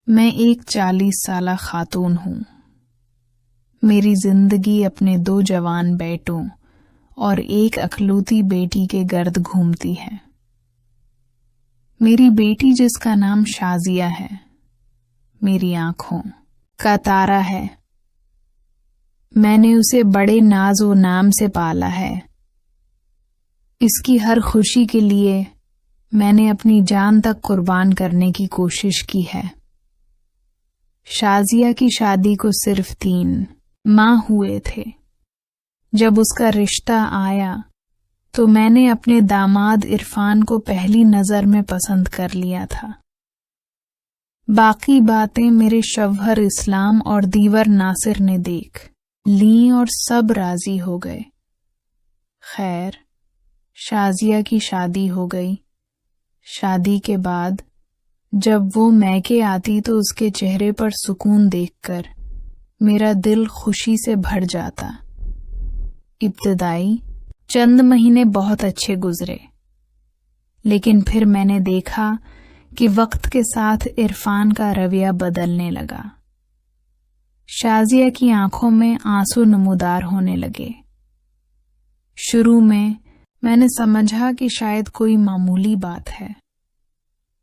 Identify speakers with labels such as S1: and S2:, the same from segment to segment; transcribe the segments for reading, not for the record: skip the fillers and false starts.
S1: میں ایک 40 سالہ خاتون ہوں۔ میری زندگی اپنے 2 جوان بیٹوں اور ایک اکلوتی بیٹی کے گرد گھومتی ہے۔ میری بیٹی جس کا نام شازیہ ہے، میری آنکھوں کا تارا ہے۔ میں نے اسے بڑے ناز و نام سے پالا ہے۔ اس کی ہر خوشی کے لیے میں نے اپنی جان تک قربان کرنے کی کوشش کی ہے۔ شازیہ کی شادی کو صرف 3 ماہ ہوئے تھے۔ جب اس کا رشتہ آیا تو میں نے اپنے داماد عرفان کو پہلی نظر میں پسند کر لیا تھا۔ باقی باتیں میرے شوہر اسلام اور دیور ناصر نے دیکھ لیں اور سب راضی ہو گئے۔ خیر، شازیہ کی شادی ہو گئی۔ شادی کے بعد جب وہ میکے آتی تو اس کے چہرے پر سکون دیکھ کر میرا دل خوشی سے بھر جاتا۔ ابتدائی چند مہینے بہت اچھے گزرے، لیکن پھر میں نے دیکھا کہ وقت کے ساتھ عرفان کا رویہ بدلنے لگا۔ شازیہ کی آنکھوں میں آنسو نمودار ہونے لگے۔ شروع میں نے سمجھا کہ شاید کوئی معمولی بات ہے،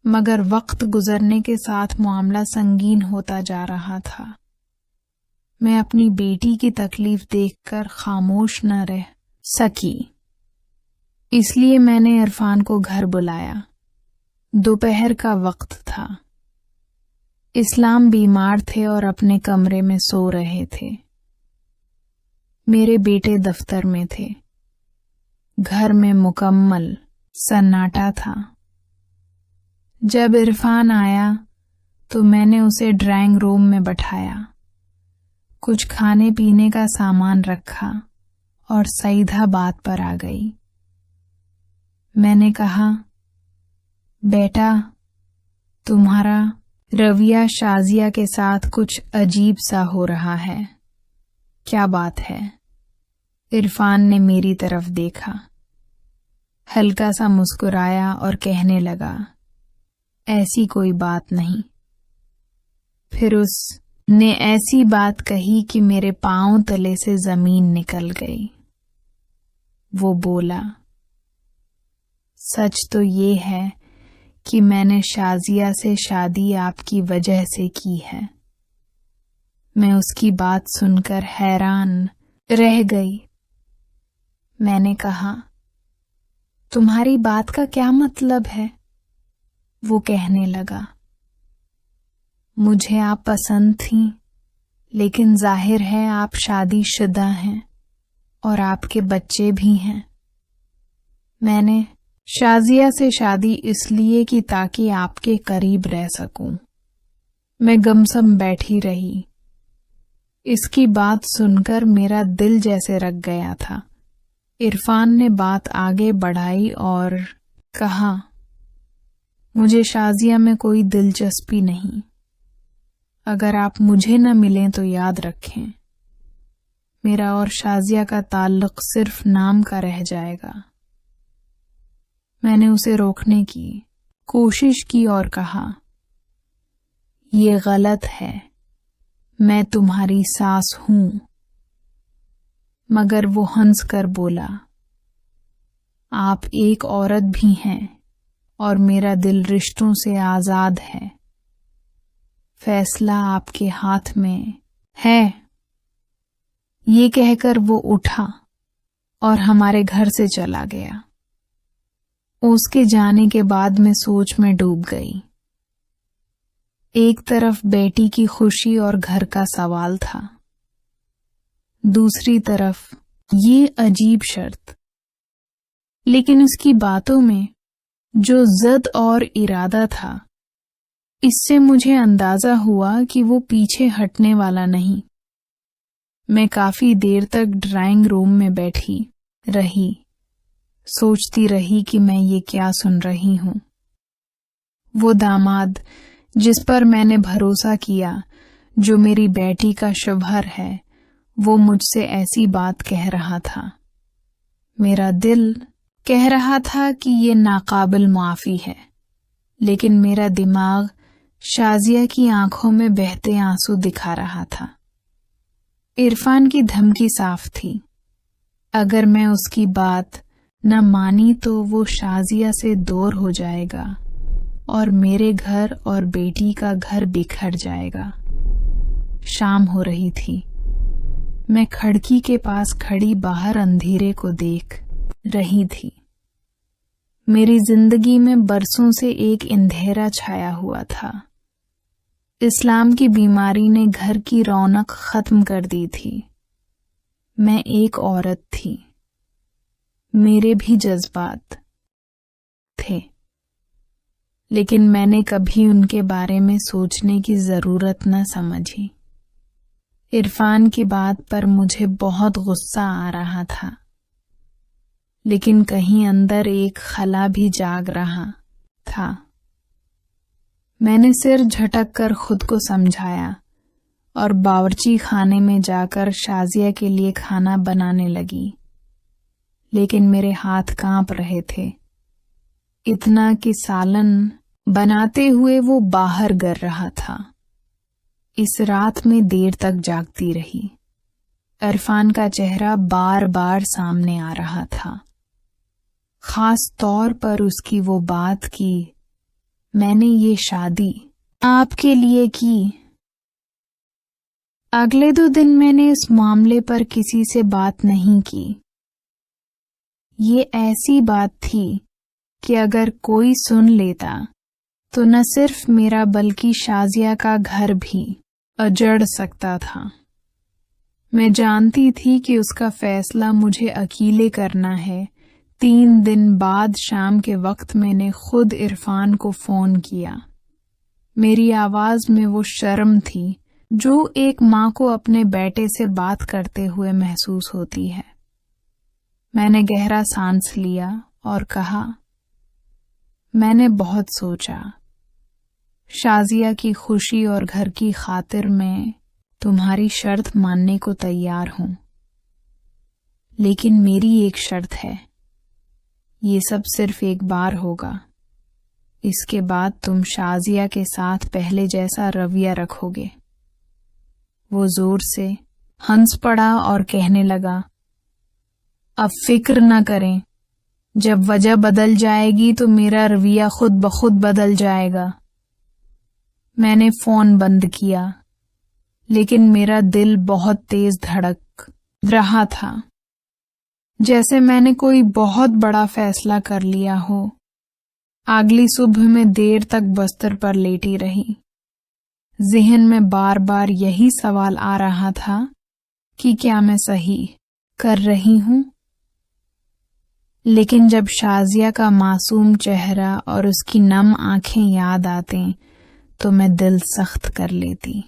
S1: مگر وقت گزرنے کے ساتھ معاملہ سنگین ہوتا جا رہا تھا۔ میں اپنی بیٹی کی تکلیف دیکھ کر خاموش نہ رہ سکی، اس لیے میں نے عرفان کو گھر بلایا۔ دوپہر کا وقت تھا۔ اسلام بیمار تھے اور اپنے کمرے میں سو رہے تھے۔ میرے بیٹے دفتر میں تھے۔ گھر میں مکمل سناٹا تھا۔ جب عرفان آیا تو میں نے اسے ڈرائنگ روم میں بٹھایا، کچھ کھانے پینے کا سامان رکھا اور سیدھا بات پر آ گئی۔ میں نے کہا، بیٹا، تمہارا رویہ شازیہ کے ساتھ کچھ عجیب سا ہو رہا ہے، کیا بات ہے؟ عرفان نے میری طرف دیکھا، ہلکا سا مسکرایا اور کہنے لگا، ایسی کوئی بات نہیں۔ پھر اس نے ایسی بات کہی کہ میرے پاؤں تلے سے زمین نکل گئی۔ وہ بولا، سچ تو یہ ہے کہ میں نے شازیہ سے شادی آپ کی وجہ سے کی ہے۔ میں اس کی بات سن کر حیران رہ گئی۔ میں نے کہا، تمہاری بات کا کیا مطلب ہے؟ وہ کہنے لگا، مجھے آپ پسند تھیں، لیکن ظاہر ہے آپ شادی شدہ ہیں اور آپ کے بچے بھی ہیں۔ میں نے شازیہ سے شادی اس لیے کی تاکہ آپ کے قریب رہ سکوں۔ میں گمسم بیٹھی رہی۔ اس کی بات سن کر میرا دل جیسے رک گیا تھا۔ عرفان نے بات آگے بڑھائی اور کہا، مجھے شازیہ میں کوئی دلچسپی نہیں۔ اگر آپ مجھے نہ ملیں تو یاد رکھیں، میرا اور شازیہ کا تعلق صرف نام کا رہ جائے گا۔ میں نے اسے روکنے کی کوشش کی اور کہا، یہ غلط ہے، میں تمہاری ساس ہوں۔ مگر وہ ہنس کر بولا، آپ ایک عورت بھی ہیں اور میرا دل رشتوں سے آزاد ہے، فیصلہ آپ کے ہاتھ میں ہے۔ یہ کہہ کر وہ اٹھا اور ہمارے گھر سے چلا گیا۔ اس کے جانے کے بعد میں سوچ میں ڈوب گئی۔ ایک طرف بیٹی کی خوشی اور گھر کا سوال تھا، دوسری طرف یہ عجیب شرط۔ لیکن اس کی باتوں میں جو ضد اور ارادہ تھا، اس سے مجھے اندازہ ہوا کہ وہ پیچھے ہٹنے والا نہیں۔ میں کافی دیر تک ڈرائنگ روم میں بیٹھی رہی، سوچتی رہی کہ میں یہ کیا سن رہی ہوں۔ وہ داماد جس پر میں نے بھروسہ کیا، جو میری بیٹی کا شوہر ہے، وہ مجھ سے ایسی بات کہہ رہا تھا۔ میرا دل کہہ رہا تھا کہ یہ ناقابل معافی ہے، لیکن میرا دماغ شازیہ کی آنکھوں میں بہتے آنسو دکھا رہا تھا۔ عرفان کی دھمکی صاف تھی، اگر میں اس کی بات نہ مانی تو وہ شازیہ سے دور ہو جائے گا اور میرے گھر اور بیٹی کا گھر بکھر جائے گا۔ شام ہو رہی تھی۔ میں کھڑکی کے پاس کھڑی باہر اندھیرے کو دیکھ رہی تھی۔ میری زندگی میں برسوں سے ایک اندھیرا چھایا ہوا تھا۔ اسلام کی بیماری نے گھر کی رونق ختم کر دی تھی۔ میں ایک عورت تھی، میرے بھی جذبات تھے، لیکن میں نے کبھی ان کے بارے میں سوچنے کی ضرورت نہ سمجھی۔ عرفان کی بات پر مجھے بہت غصہ آ رہا تھا، لیکن کہیں اندر ایک خلا بھی جاگ رہا تھا۔ میں نے سر جھٹک کر خود کو سمجھایا اور باورچی خانے میں جا کر شازیہ کے لیے کھانا بنانے لگی، لیکن میرے ہاتھ کانپ رہے تھے، اتنا کہ سالن بناتے ہوئے وہ باہر گر رہا تھا۔ اس رات میں دیر تک جاگتی رہی۔ عرفان کا چہرہ بار بار سامنے آ رہا تھا، خاص طور پر اس کی وہ بات کی میں نے یہ شادی آپ کے لیے کی۔ اگلے 2 دن میں نے اس معاملے پر کسی سے بات نہیں کی۔ یہ ایسی بات تھی کہ اگر کوئی سن لیتا تو نہ صرف میرا بلکہ شازیہ کا گھر بھی اجڑ سکتا تھا۔ میں جانتی تھی کہ اس کا فیصلہ مجھے اکیلے کرنا ہے۔ 3 دن بعد شام کے وقت میں نے خود عرفان کو فون کیا۔ میری آواز میں وہ شرم تھی جو ایک ماں کو اپنے بیٹے سے بات کرتے ہوئے محسوس ہوتی ہے۔ میں نے گہرا سانس لیا اور کہا، میں نے بہت سوچا، شازیہ کی خوشی اور گھر کی خاطر میں تمہاری شرط ماننے کو تیار ہوں، لیکن میری ایک شرط ہے۔ یہ سب صرف ایک بار ہوگا، اس کے بعد تم شازیہ کے ساتھ پہلے جیسا رویہ رکھو گے۔ وہ زور سے ہنس پڑا اور کہنے لگا، اب فکر نہ کریں، جب وجہ بدل جائے گی تو میرا رویہ خود بخود بدل جائے گا۔ میں نے فون بند کیا، لیکن میرا دل بہت تیز دھڑک رہا تھا، جیسے میں نے کوئی بہت بڑا فیصلہ کر لیا ہو۔ اگلی صبح میں دیر تک بستر پر لیٹی رہی۔ ذہن میں بار بار یہی سوال آ رہا تھا کہ کیا میں صحیح کر رہی ہوں؟ لیکن جب شازیہ کا معصوم چہرہ اور اس کی نم آنکھیں یاد آتیں تو میں دل سخت کر لیتی۔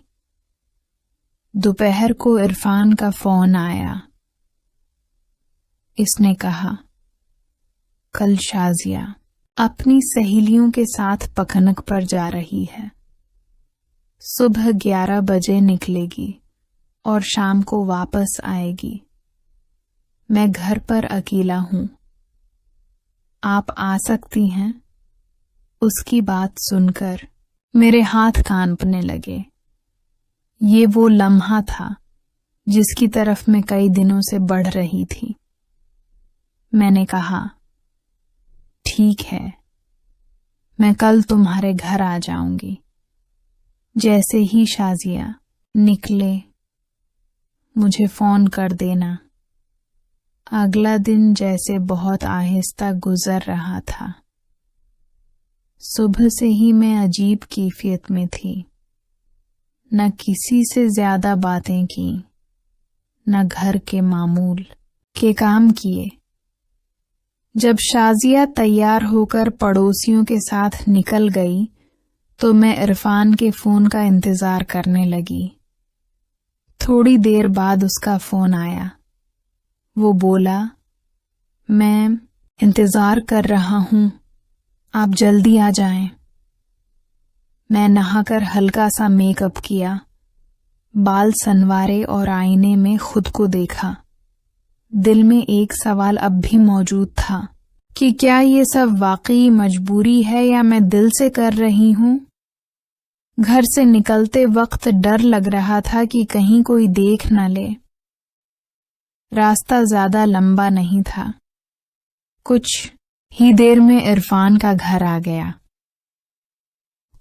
S1: دوپہر کو عرفان کا فون آیا۔ اس نے کہا، کل شازیہ اپنی سہیلیوں کے ساتھ پکنک پر جا رہی ہے۔ صبح 11 بجے نکلے گی اور شام کو واپس آئے گی۔ میں گھر پر اکیلا ہوں، آپ آ سکتی ہیں؟ اس کی بات سن کر میرے ہاتھ کانپنے لگے۔ یہ وہ لمحہ تھا جس کی طرف میں کئی دنوں سے بڑھ رہی تھی۔ میں نے کہا، ٹھیک ہے، میں کل تمہارے گھر آ جاؤں گی۔ جیسے ہی شازیہ نکلے مجھے فون کر دینا۔ اگلا دن جیسے بہت آہستہ گزر رہا تھا۔ صبح سے ہی میں عجیب کیفیت میں تھی، نہ کسی سے زیادہ باتیں کی، نہ گھر کے معمول کے کام کیے۔ جب شازیہ تیار ہو کر پڑوسیوں کے ساتھ نکل گئی تو میں عرفان کے فون کا انتظار کرنے لگی۔ تھوڑی دیر بعد اس کا فون آیا۔ وہ بولا، میں انتظار کر رہا ہوں، آپ جلدی آ جائیں۔ میں نہا کر ہلکا سا میک اپ کیا، بال سنوارے اور آئینے میں خود کو دیکھا۔ دل میں ایک سوال اب بھی موجود تھا کہ کیا یہ سب واقعی مجبوری ہے یا میں دل سے کر رہی ہوں؟ گھر سے نکلتے وقت ڈر لگ رہا تھا کہ کہیں کوئی دیکھ نہ لے۔ راستہ زیادہ لمبا نہیں تھا۔ کچھ ہی دیر میں عرفان کا گھر آ گیا۔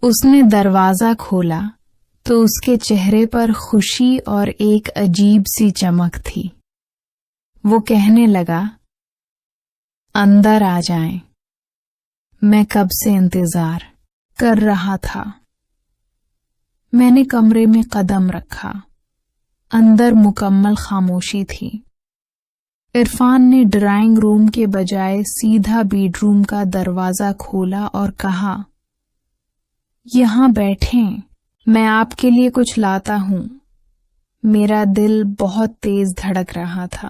S1: اس نے دروازہ کھولا تو اس کے چہرے پر خوشی اور ایک عجیب سی چمک تھی۔ وہ کہنے لگا، اندر آ جائیں، میں کب سے انتظار کر رہا تھا۔ میں نے کمرے میں قدم رکھا۔ اندر مکمل خاموشی تھی۔ عرفان نے ڈرائنگ روم کے بجائے سیدھا بیڈ روم کا دروازہ کھولا اور کہا، یہاں بیٹھیں، میں آپ کے لیے کچھ لاتا ہوں۔ میرا دل بہت تیز دھڑک رہا تھا۔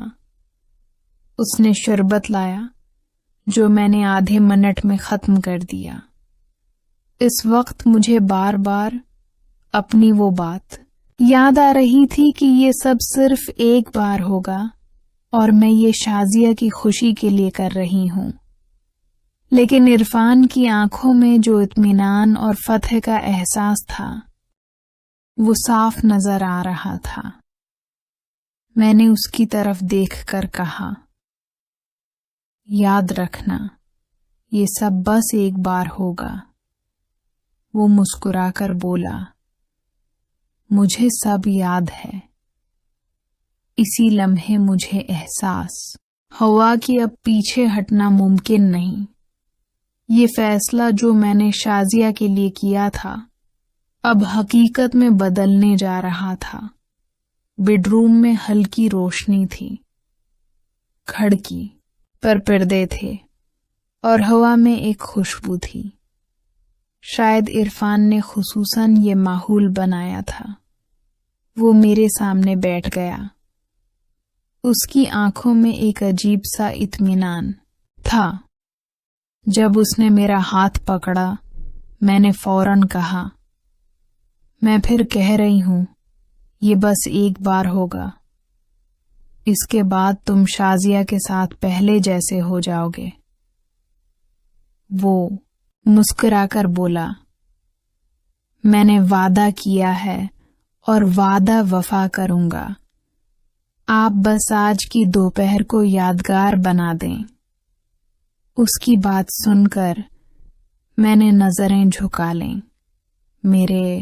S1: اس نے شربت لایا جو میں نے آدھے منٹ میں ختم کر دیا۔ اس وقت مجھے بار بار اپنی وہ بات یاد آ رہی تھی کہ یہ سب صرف ایک بار ہوگا اور میں یہ شازیہ کی خوشی کے لیے کر رہی ہوں۔ لیکن عرفان کی آنکھوں میں جو اطمینان اور فتح کا احساس تھا وہ صاف نظر آ رہا تھا۔ میں نے اس کی طرف دیکھ کر کہا، یاد رکھنا، یہ سب بس ایک بار ہوگا۔ وہ مسکرا کر بولا، مجھے سب یاد ہے۔ اسی لمحے مجھے احساس ہوا کہ اب پیچھے ہٹنا ممکن نہیں۔ یہ فیصلہ جو میں نے شازیہ کے لیے کیا تھا اب حقیقت میں بدلنے جا رہا تھا۔ بیڈ روم میں ہلکی روشنی تھی، کھڑکی پر پردے تھے اور ہوا میں ایک خوشبو تھی۔ شاید عرفان نے خصوصاً یہ ماحول بنایا تھا۔ وہ میرے سامنے بیٹھ گیا۔ اس کی آنکھوں میں ایک عجیب سا اطمینان تھا۔ جب اس نے میرا ہاتھ پکڑا میں نے فوراً کہا، میں پھر کہہ رہی ہوں، یہ بس ایک بار ہوگا۔ اس کے بعد تم شازیہ کے ساتھ پہلے جیسے ہو جاؤ گے۔ وہ مسکرا کر بولا، میں نے وعدہ کیا ہے اور وعدہ وفا کروں گا۔ آپ بس آج کی دوپہر کو یادگار بنا دیں۔ اس کی بات سن کر میں نے نظریں جھکا لیں۔ میرے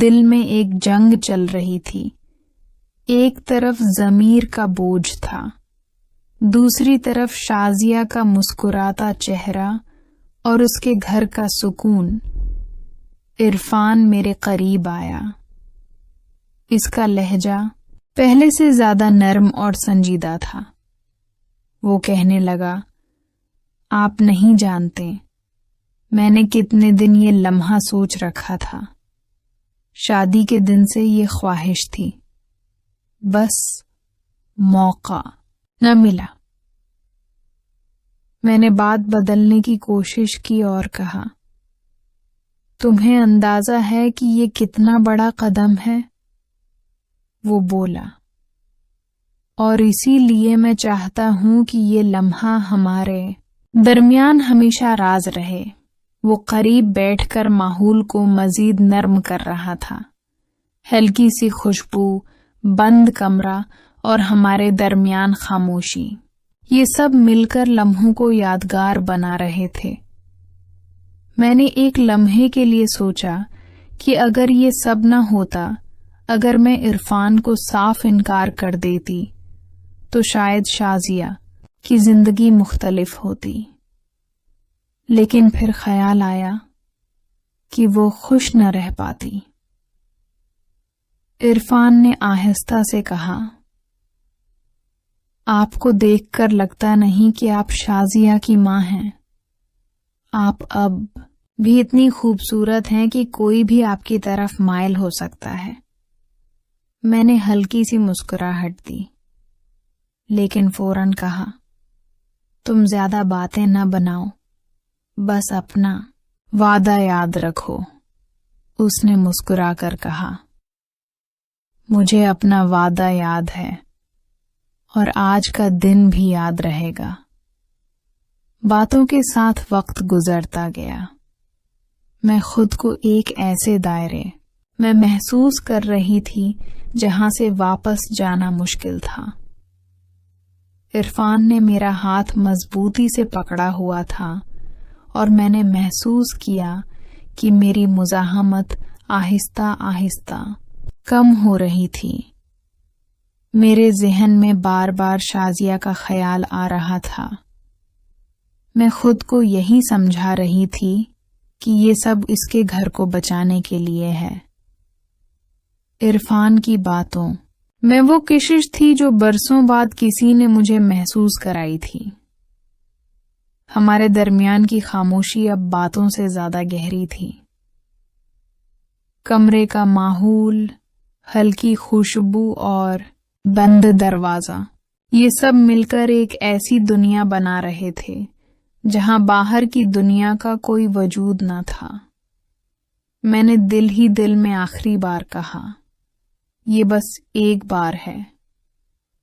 S1: دل میں ایک جنگ چل رہی تھی۔ ایک طرف ضمیر کا بوجھ تھا، دوسری طرف شازیہ کا مسکراتا چہرہ اور اس کے گھر کا سکون۔ عرفان میرے قریب آیا۔ اس کا لہجہ پہلے سے زیادہ نرم اور سنجیدہ تھا۔ وہ کہنے لگا، آپ نہیں جانتے میں نے کتنے دن یہ لمحہ سوچ رکھا تھا۔ شادی کے دن سے یہ خواہش تھی، بس موقع نہ ملا۔ میں نے بات بدلنے کی کوشش کی اور کہا، تمہیں اندازہ ہے کہ یہ کتنا بڑا قدم ہے؟ وہ بولا، اور اسی لیے میں چاہتا ہوں کہ یہ لمحہ ہمارے درمیان ہمیشہ راز رہے۔ وہ قریب بیٹھ کر ماحول کو مزید نرم کر رہا تھا۔ ہلکی سی خوشبو، بند کمرہ اور ہمارے درمیان خاموشی، یہ سب مل کر لمحوں کو یادگار بنا رہے تھے۔ میں نے ایک لمحے کے لیے سوچا کہ اگر یہ سب نہ ہوتا، اگر میں عرفان کو صاف انکار کر دیتی تو شاید شازیہ کی زندگی مختلف ہوتی۔ لیکن پھر خیال آیا کہ وہ خوش نہ رہ پاتی۔ عرفان نے آہستہ سے کہا، آپ کو دیکھ کر لگتا نہیں کہ آپ شازیہ کی ماں ہیں۔ آپ اب بھی اتنی خوبصورت ہیں کہ کوئی بھی آپ کی طرف مائل ہو سکتا ہے۔ میں نے ہلکی سی مسکراہٹ دی، لیکن فوراً کہا، تم زیادہ باتیں نہ بناؤ، بس اپنا وعدہ یاد رکھو۔ اس نے مسکرا کر کہا، مجھے اپنا وعدہ یاد ہے اور آج کا دن بھی یاد رہے گا۔ باتوں کے ساتھ وقت گزرتا گیا۔ میں خود کو ایک ایسے دائرے میں محسوس کر رہی تھی جہاں سے واپس جانا مشکل تھا۔ عرفان نے میرا ہاتھ مضبوطی سے پکڑا ہوا تھا اور میں نے محسوس کیا کہ میری مزاحمت آہستہ آہستہ کم ہو رہی تھی۔ میرے ذہن میں بار بار شازیہ کا خیال آ رہا تھا۔ میں خود کو یہی سمجھا رہی تھی کہ یہ سب اس کے گھر کو بچانے کے لیے ہے۔ عرفان کی باتوں میں وہ کشش تھی جو برسوں بعد کسی نے مجھے محسوس کرائی تھی۔ ہمارے درمیان کی خاموشی اب باتوں سے زیادہ گہری تھی۔ کمرے کا ماحول، ہلکی خوشبو اور بند دروازہ، یہ سب مل کر ایک ایسی دنیا بنا رہے تھے جہاں باہر کی دنیا کا کوئی وجود نہ تھا۔ میں نے دل ہی دل میں آخری بار کہا، یہ بس ایک بار ہے،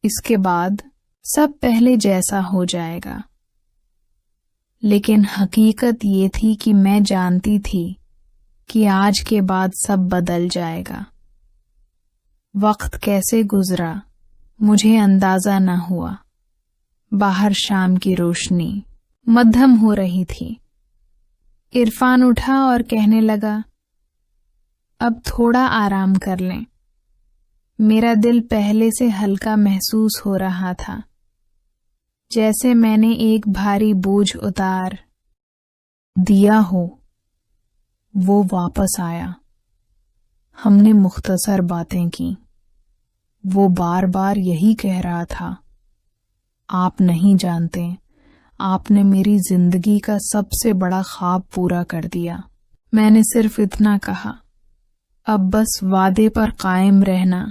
S1: اس کے بعد سب پہلے جیسا ہو جائے گا۔ لیکن حقیقت یہ تھی کہ میں جانتی تھی کہ آج کے بعد سب بدل جائے گا۔ وقت کیسے گزرا مجھے اندازہ نہ ہوا۔ باہر شام کی روشنی مدھم ہو رہی تھی۔ عرفان اٹھا اور کہنے لگا، اب تھوڑا آرام کر لیں۔ میرا دل پہلے سے ہلکا محسوس ہو رہا تھا، جیسے میں نے ایک بھاری بوجھ اتار دیا ہو۔ وہ واپس آیا۔ ہم نے مختصر باتیں کی۔ وہ بار بار یہی کہہ رہا تھا، آپ نہیں جانتے، آپ نے میری زندگی کا سب سے بڑا خواب پورا کر دیا۔ میں نے صرف اتنا کہا، اب بس وعدے پر قائم رہنا،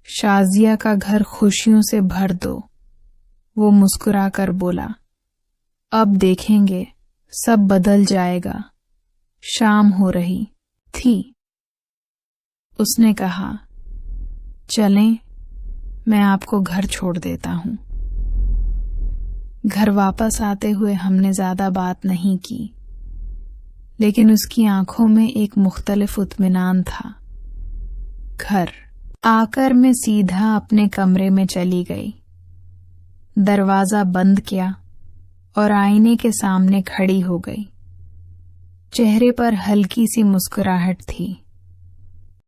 S1: شازیہ کا گھر خوشیوں سے بھر دو۔ وہ مسکرا کر بولا، اب دیکھیں گے، سب بدل جائے گا۔ شام ہو رہی تھی۔ اس نے کہا، چلیں، میں آپ کو گھر چھوڑ دیتا ہوں۔ گھر واپس آتے ہوئے ہم نے زیادہ بات نہیں کی، لیکن اس کی آنکھوں میں ایک مختلف اطمینان تھا۔ گھر آ کر میں سیدھا اپنے کمرے میں چلی گئی، دروازہ بند کیا اور آئینے کے سامنے کھڑی ہو گئی۔ چہرے پر ہلکی سی مسکراہٹ تھی۔